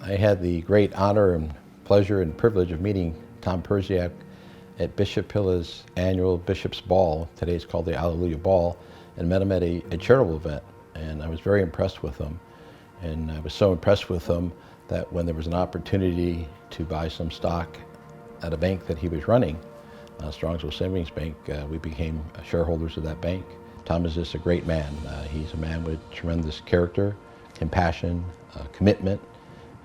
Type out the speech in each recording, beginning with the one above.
I had the great honor and pleasure and privilege of meeting Tom Perciak at Bishop Pilla's annual Bishop's Ball. Today it's called the Alleluia Ball, and met him at a charitable event. And I was very impressed with him. And I was so impressed with him that when there was an opportunity to buy some stock at a bank that he was running, Strongsville Savings Bank, we became shareholders of that bank. Tom is just a great man. He's a man with tremendous character, compassion, commitment.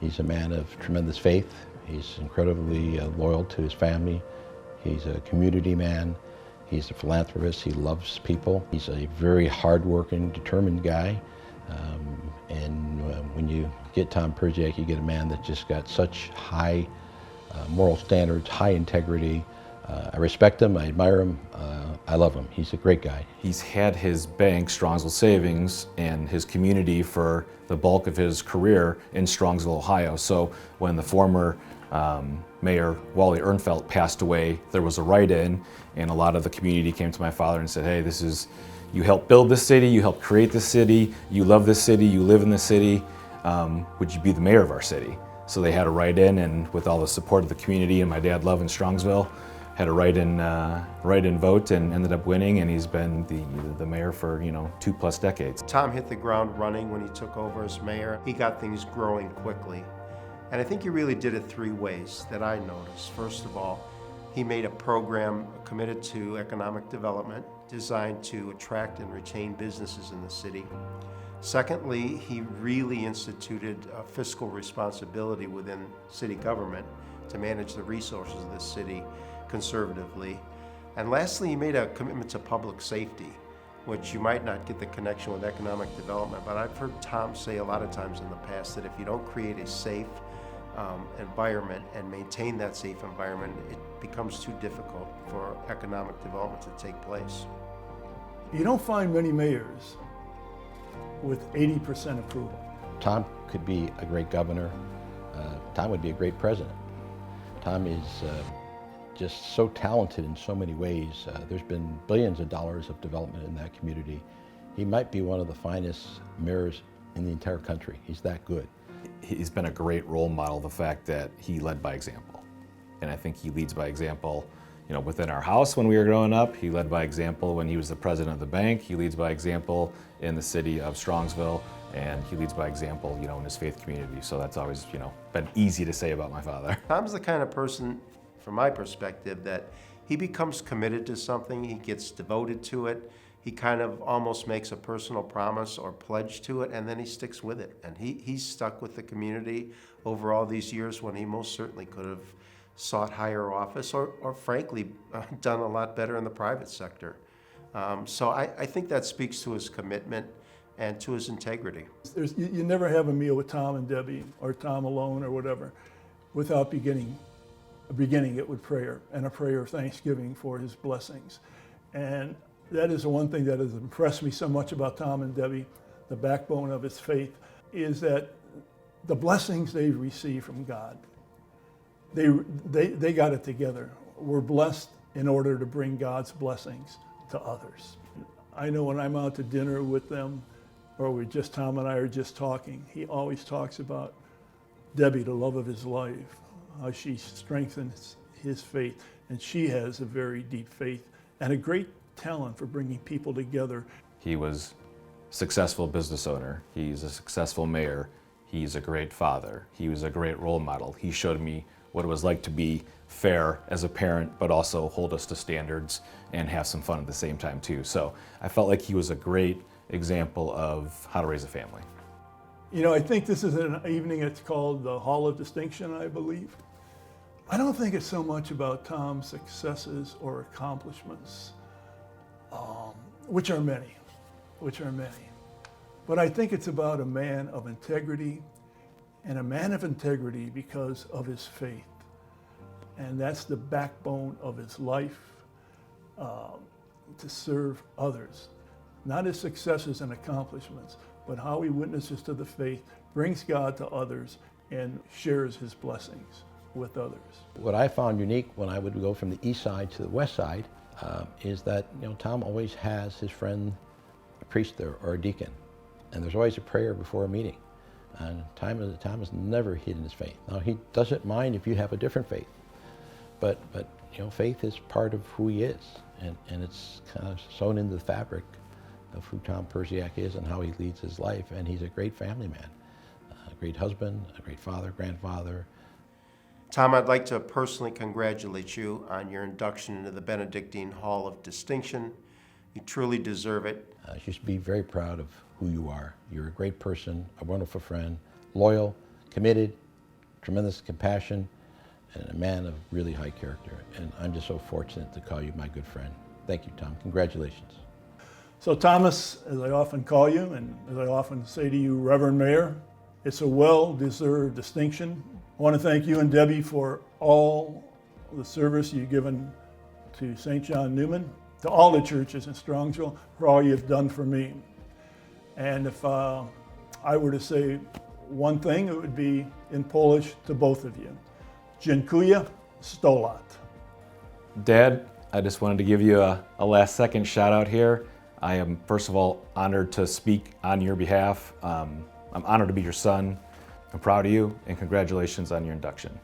He's a man of tremendous faith. He's incredibly loyal to his family. He's a community man. He's a philanthropist. He loves people. He's a very hardworking, determined guy. When you get Tom Perciak, you get a man that just got such high moral standards, high integrity. I respect him. I admire him. I love him. He's a great guy. He's had his bank, Strongsville Savings, and his community for the bulk of his career in Strongsville, Ohio. So when the former Mayor Wally Ernfelt passed away, there was a write-in, and a lot of the community came to my father and said, hey, you helped build this city, you helped create this city, you love this city, you live in this city, would you be the mayor of our city? So they had a write-in, and with all the support of the community and my dad loving Strongsville, had a write-in vote and ended up winning, and he's been the mayor for 2+ decades. Tom hit the ground running when he took over as mayor. He got things growing quickly. And I think he really did it 3 ways that I noticed. First of all, he made a program committed to economic development designed to attract and retain businesses in the city. Secondly, he really instituted a fiscal responsibility within city government to manage the resources of the city conservatively. And lastly, he made a commitment to public safety, which you might not get the connection with economic development, but I've heard Tom say a lot of times in the past that if you don't create a safe environment and maintain that safe environment, it becomes too difficult for economic development to take place. You don't find many mayors with 80% approval. Tom could be a great governor. Tom would be a great president. Tom is just so talented in so many ways. There's been billions of dollars of development in that community. He might be one of the finest mayors in the entire country. He's that good. He's been a great role model, the fact that he led by example. And I think he leads by example, within our house when we were growing up. He led by example when he was the president of the bank. He leads by example in the city of Strongsville, and he leads by example, in his faith community. So that's always, been easy to say about my father. Tom's the kind of person, from my perspective, that he becomes committed to something, he gets devoted to it, he kind of almost makes a personal promise or pledge to it, and then he sticks with it. And he's stuck with the community over all these years when he most certainly could have sought higher office or frankly, done a lot better in the private sector. So I think that speaks to his commitment and to his integrity. You never have a meal with Tom and Debbie, or Tom alone, or whatever, without beginning it with prayer, and a prayer of thanksgiving for his blessings. And that is the one thing that has impressed me so much about Tom and Debbie, the backbone of his faith, is that the blessings they've received from God, they got it together. We're blessed in order to bring God's blessings to others. I know when I'm out to dinner with them, or Tom and I are just talking, he always talks about Debbie, the love of his life, how she strengthens his faith, and she has a very deep faith and a great talent for bringing people together. He was a successful business owner. He's a successful mayor. He's a great father. He was a great role model. He showed me what it was like to be fair as a parent, but also hold us to standards and have some fun at the same time too. So I felt like he was a great example of how to raise a family. I think this is an evening, it's called the Hall of Distinction, I believe. I don't think it's so much about Tom's successes or accomplishments, which are many. But I think it's about a man of integrity, and a man of integrity because of his faith. And that's the backbone of his life, to serve others. Not his successes and accomplishments, but how he witnesses to the faith, brings God to others, and shares his blessings with others. What I found unique when I would go from the east side to the west side is that Tom always has his friend, a priest there or a deacon, and there's always a prayer before a meeting. And Thomas never hidden his faith. Now, he doesn't mind if you have a different faith, but faith is part of who he is, and it's kind of sewn into the fabric of who Tom Perciak is and how he leads his life. And he's a great family man, a great husband, a great father, grandfather. Tom, I'd like to personally congratulate you on your induction into the Benedictine Hall of Distinction. You truly deserve it. You should be very proud of who you are. You're a great person, a wonderful friend, loyal, committed, tremendous compassion, and a man of really high character. And I'm just so fortunate to call you my good friend. Thank you, Tom. Congratulations. So Thomas, as I often call you, and as I often say to you, Reverend Mayor, it's a well-deserved distinction. I want to thank you and Debbie for all the service you've given to St. John Newman, to all the churches in Strongsville, for all you've done for me. And if I were to say one thing, it would be in Polish to both of you. Dziękuję 100 lat. Dad, I just wanted to give you a last second shout out here. I am, first of all, honored to speak on your behalf. I'm honored to be your son. I'm proud of you, and congratulations on your induction.